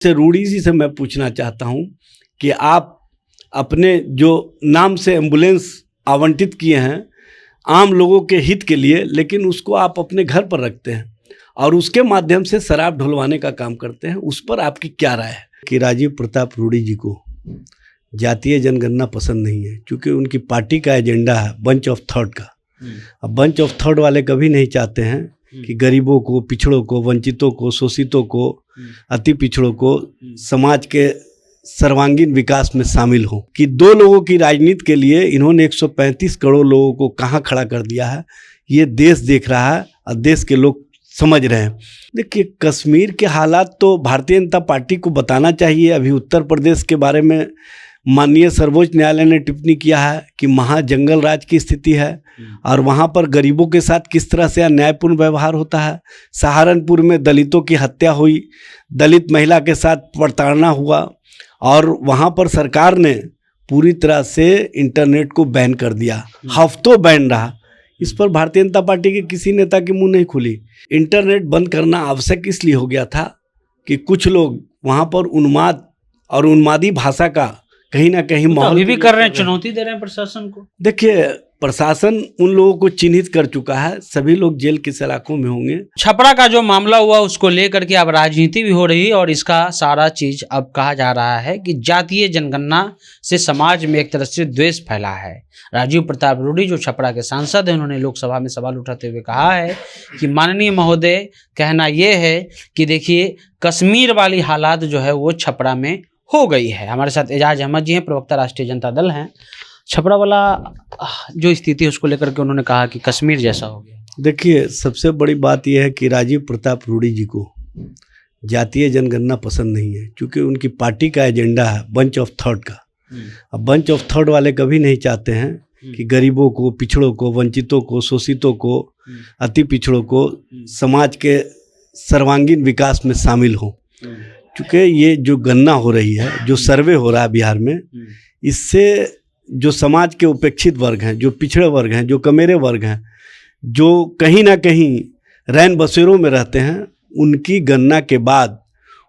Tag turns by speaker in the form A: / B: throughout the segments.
A: से रूडी जी से मैं पूछना चाहता हूं कि आप अपने जो नाम से एम्बुलेंस आवंटित किए हैं आम लोगों के हित के लिए, लेकिन उसको आप अपने घर पर रखते हैं और उसके माध्यम से शराब ढुलवाने का काम करते हैं, उस पर आपकी क्या राय है? कि राजीव प्रताप रूडी जी को जातीय जनगणना पसंद नहीं है, क्योंकि उनकी पार्टी का एजेंडा है बंच ऑफ थर्ड का। अब बंच ऑफ थर्ड वाले कभी नहीं चाहते हैं कि गरीबों को, पिछड़ों को, वंचितों को, शोषितों को, अति पिछड़ों को समाज के सर्वांगीण विकास में शामिल हो। कि दो लोगों की राजनीति के लिए इन्होंने 135 करोड़ लोगों को कहाँ खड़ा कर दिया है, ये देश देख रहा है और देश के लोग समझ रहे हैं। देखिए, कश्मीर के हालात तो भारतीय जनता पार्टी को बताना चाहिए। अभी उत्तर प्रदेश के बारे में माननीय सर्वोच्च न्यायालय ने टिप्पणी किया है कि वहाँ जंगल राज की स्थिति है और वहाँ पर गरीबों के साथ किस तरह से अन्यायपूर्ण व्यवहार होता है। सहारनपुर में दलितों की हत्या हुई, दलित महिला के साथ प्रताड़ना हुआ और वहाँ पर सरकार ने पूरी तरह से इंटरनेट को बैन कर दिया, हफ्तों बैन रहा। इस पर भारतीय जनता पार्टी के किसी नेता की मुंह नहीं खुली। इंटरनेट बंद करना आवश्यक इसलिए हो गया था कि कुछ लोग वहाँ पर उन्माद और उन्मादी भाषा का कहीं ना कहीं माहौल
B: अभी भी कर रहे हैं, चुनौती दे रहे हैं प्रशासन को।
A: देखिए, प्रशासन उन लोगों को चिन्हित कर चुका है, सभी लोग जेल की सलाखों में होंगे।
B: छपरा का जो मामला हुआ उसको लेकर के अब राजनीति भी हो रही है और इसका सारा चीज अब कहा जा रहा है कि जातीय जनगणना से समाज में एक तरह से द्वेष फैला है। राजीव प्रताप रूडी जो छपरा के सांसद हैं, उन्होंने लोकसभा में सवाल उठाते हुए कहा है कि माननीय महोदय, कहना यह है कि देखिए कश्मीर वाली हालात जो है वो छपरा में हो गई है। हमारे साथ एजाज अहमद जी हैं, प्रवक्ता राष्ट्रीय जनता दल हैं। छपरा वाला जो स्थिति है उसको लेकर के उन्होंने कहा कि कश्मीर जैसा हो गया।
A: देखिए, सबसे बड़ी बात यह है कि राजीव प्रताप रूडी जी को जातीय जनगणना पसंद नहीं है, क्योंकि उनकी पार्टी का एजेंडा है बंच ऑफ थर्ड का। अब बंच ऑफ थर्ड वाले कभी नहीं चाहते हैं कि गरीबों को, पिछड़ों को, वंचितों को, शोषितों को, अति पिछड़ों को समाज के सर्वांगीण विकास में शामिल हो। क्योंकि ये जो गणना हो रही है, जो सर्वे हो रहा है बिहार में, इससे जो समाज के उपेक्षित वर्ग हैं, जो पिछड़े वर्ग हैं, जो कमेरे वर्ग हैं, जो कहीं ना कहीं रैन बसेरों में रहते हैं, उनकी गणना के बाद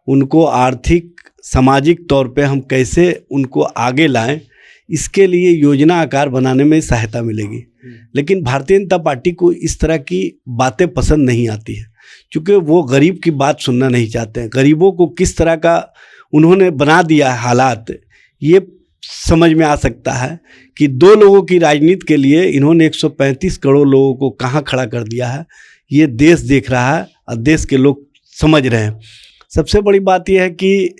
A: उनको आर्थिक, सामाजिक तौर पे हम कैसे उनको आगे लाएं, इसके लिए योजना आकार बनाने में सहायता मिलेगी। लेकिन भारतीय जनता पार्टी को इस तरह की बातें पसंद नहीं आती है, क्योंकि वो गरीब की बात सुनना नहीं चाहते हैं। गरीबों को किस तरह का उन्होंने बना दिया है हालात, ये समझ में आ सकता है कि दो लोगों की राजनीति के लिए इन्होंने 135 करोड़ लोगों को कहाँ खड़ा कर दिया है, ये देश देख रहा है और देश के लोग समझ रहे हैं। सबसे बड़ी बात यह है कि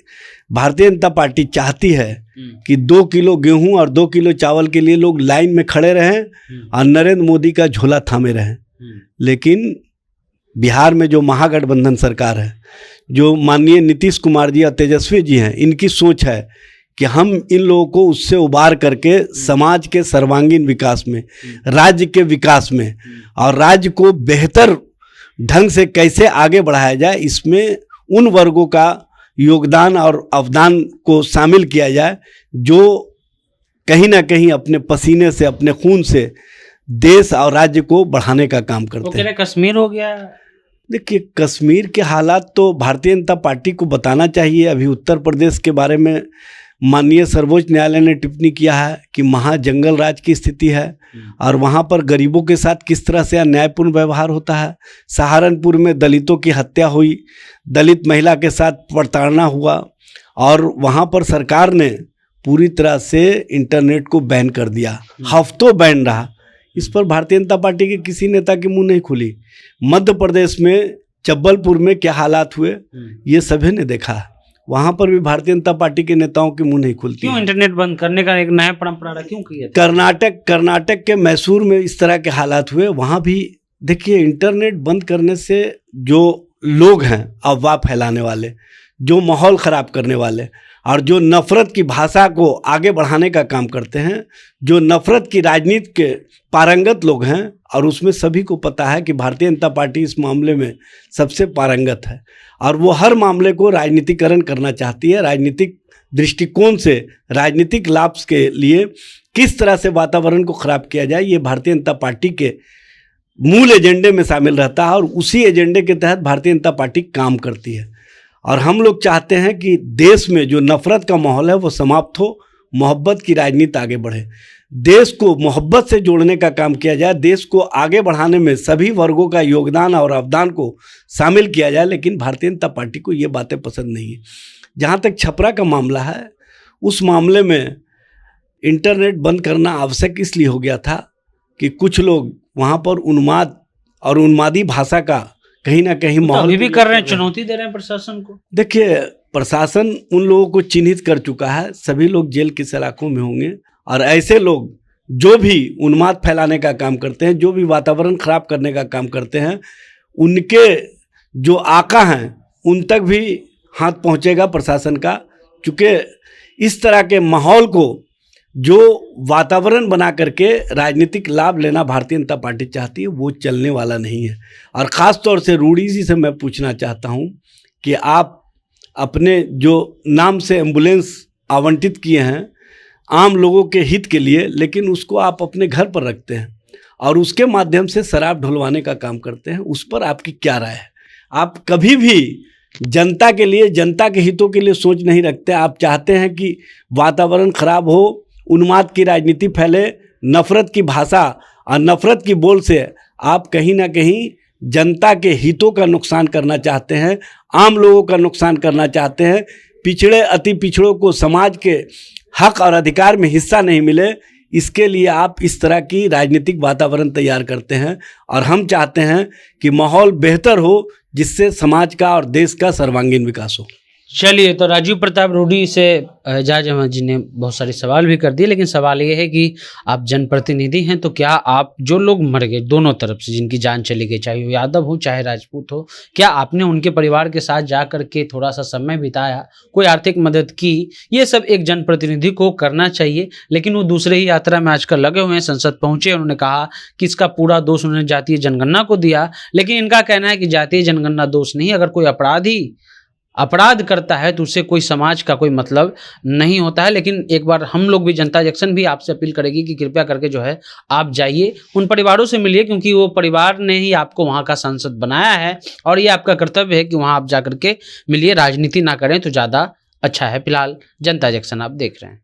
A: भारतीय जनता पार्टी चाहती है कि 2 किलो गेहूं और 2 किलो चावल के लिए लोग लाइन में खड़े रहें और नरेंद्र मोदी का झोला थामे रहें। लेकिन बिहार में जो महागठबंधन सरकार है, जो माननीय नीतीश कुमार जी और तेजस्वी जी हैं, इनकी सोच है कि हम इन लोगों को उससे उबार करके समाज के सर्वांगीण विकास में, राज्य के विकास में और राज्य को बेहतर ढंग से कैसे आगे बढ़ाया जाए, इसमें उन वर्गों का योगदान और अवदान को शामिल किया जाए जो कहीं ना कहीं अपने पसीने से, अपने खून से देश और राज्य को बढ़ाने का काम करते हैं।
B: कश्मीर हो गया।
A: देखिए, कश्मीर के हालात तो भारतीय जनता पार्टी को बताना चाहिए। अभी उत्तर प्रदेश के बारे में माननीय सर्वोच्च न्यायालय ने टिप्पणी किया है कि वहाँ जंगल राज की स्थिति है और वहाँ पर गरीबों के साथ किस तरह से अन्यायपूर्ण व्यवहार होता है। सहारनपुर में दलितों की हत्या हुई, दलित महिला के साथ प्रताड़ना हुआ और वहाँ पर सरकार ने पूरी तरह से इंटरनेट को बैन कर दिया, हफ्तों बैन रहा। इस पर भारतीय जनता पार्टी के किसी नेता की मुंह नहीं खुली। मध्य प्रदेश में जबलपुर में क्या हालात हुए, ये सभी ने देखा है। वहां पर भी भारतीय जनता पार्टी के नेताओं की मुंह नहीं खुलती।
B: क्यों इंटरनेट बंद करने का एक नया परंपरा क्यों किया?
A: कर्नाटक के मैसूर में इस तरह के हालात हुए। वहां भी देखिए, इंटरनेट बंद करने से जो लोग हैं अफवाह फैलाने वाले, जो माहौल खराब करने वाले और जो नफरत की भाषा को आगे बढ़ाने का काम करते हैं, जो नफरत की राजनीति के पारंगत लोग हैं, और उसमें सभी को पता है कि भारतीय जनता पार्टी इस मामले में सबसे पारंगत है और वो हर मामले को राजनीतिकरण करना चाहती है। राजनीतिक दृष्टिकोण से, राजनीतिक लाभ के लिए किस तरह से वातावरण को खराब किया जाए, ये भारतीय जनता पार्टी के मूल एजेंडे में शामिल रहता है और उसी एजेंडे के तहत भारतीय जनता पार्टी काम करती है। और हम लोग चाहते हैं कि देश में जो नफरत का माहौल है वो समाप्त हो, मोहब्बत की राजनीति आगे बढ़े, देश को मोहब्बत से जोड़ने का काम किया जाए, देश को आगे बढ़ाने में सभी वर्गों का योगदान और अवदान को शामिल किया जाए। लेकिन भारतीय जनता पार्टी को ये बातें पसंद नहीं है। जहाँ तक छपरा का मामला है, उस मामले में इंटरनेट बंद करना आवश्यक इसलिए हो गया था कि कुछ लोग वहाँ पर उन्माद और उन्मादी भाषा का कहीं ना कहीं माहौल
B: अभी भी कर रहे हैं, चुनौती दे रहे हैं प्रशासन को।
A: देखिए, प्रशासन उन लोगों को चिन्हित कर चुका है, सभी लोग जेल की सलाखों में होंगे। और ऐसे लोग जो भी उन्माद फैलाने का काम करते हैं, जो भी वातावरण खराब करने का काम करते हैं, उनके जो आका हैं उन तक भी हाथ पहुंचेगा प्रशासन का। चूँकि इस तरह के माहौल को, जो वातावरण बना करके राजनीतिक लाभ लेना भारतीय जनता पार्टी चाहती है, वो चलने वाला नहीं है। और ख़ास तौर से रूडी जी से मैं पूछना चाहता हूँ कि आप अपने जो नाम से एम्बुलेंस आवंटित किए हैं आम लोगों के हित के लिए, लेकिन उसको आप अपने घर पर रखते हैं और उसके माध्यम से शराब ढुलवाने का काम करते हैं, उस पर आपकी क्या राय है? आप कभी भी जनता के लिए, जनता के हितों के लिए सोच नहीं रखते। आप चाहते हैं कि वातावरण खराब हो, उन्माद की राजनीति फैले, नफरत की भाषा और नफरत की बोल से आप कहीं ना कहीं जनता के हितों का नुकसान करना चाहते हैं, आम लोगों का नुकसान करना चाहते हैं। पिछड़े अति पिछड़ों को समाज के हक और अधिकार में हिस्सा नहीं मिले, इसके लिए आप इस तरह की राजनीतिक वातावरण तैयार करते हैं। और हम चाहते हैं कि माहौल बेहतर हो, जिससे समाज का और देश का सर्वांगीण विकास हो।
B: चलिए, तो राजीव प्रताप रूडी से एजाज अहमद जी ने बहुत सारे सवाल भी कर दिए, लेकिन सवाल ये है कि आप जनप्रतिनिधि हैं, तो क्या आप जो लोग मर गए दोनों तरफ से, जिनकी जान चली गई, चाहे वो यादव हो चाहे राजपूत हो, क्या आपने उनके परिवार के साथ जा कर के थोड़ा सा समय बिताया, कोई आर्थिक मदद की? ये सब एक जनप्रतिनिधि को करना चाहिए। लेकिन वो दूसरे ही यात्रा में आजकल लगे हुए हैं, संसद पहुंचे, उन्होंने कहा कि इसका पूरा दोष उन्होंने जातीय जनगणना को दिया। लेकिन इनका कहना है कि जातीय जनगणना दोष नहीं, अगर कोई अपराध करता है तो उससे कोई समाज का कोई मतलब नहीं होता है। लेकिन एक बार हम लोग भी, जनता जंक्शन भी आपसे अपील करेगी कि कृपया करके जो है आप जाइए, उन परिवारों से मिलिए, क्योंकि वो परिवार ने ही आपको वहाँ का सांसद बनाया है और ये आपका कर्तव्य है कि वहाँ आप जा करके मिलिए, राजनीति ना करें तो ज़्यादा अच्छा है। फिलहाल जनता जंक्शन आप देख रहे हैं।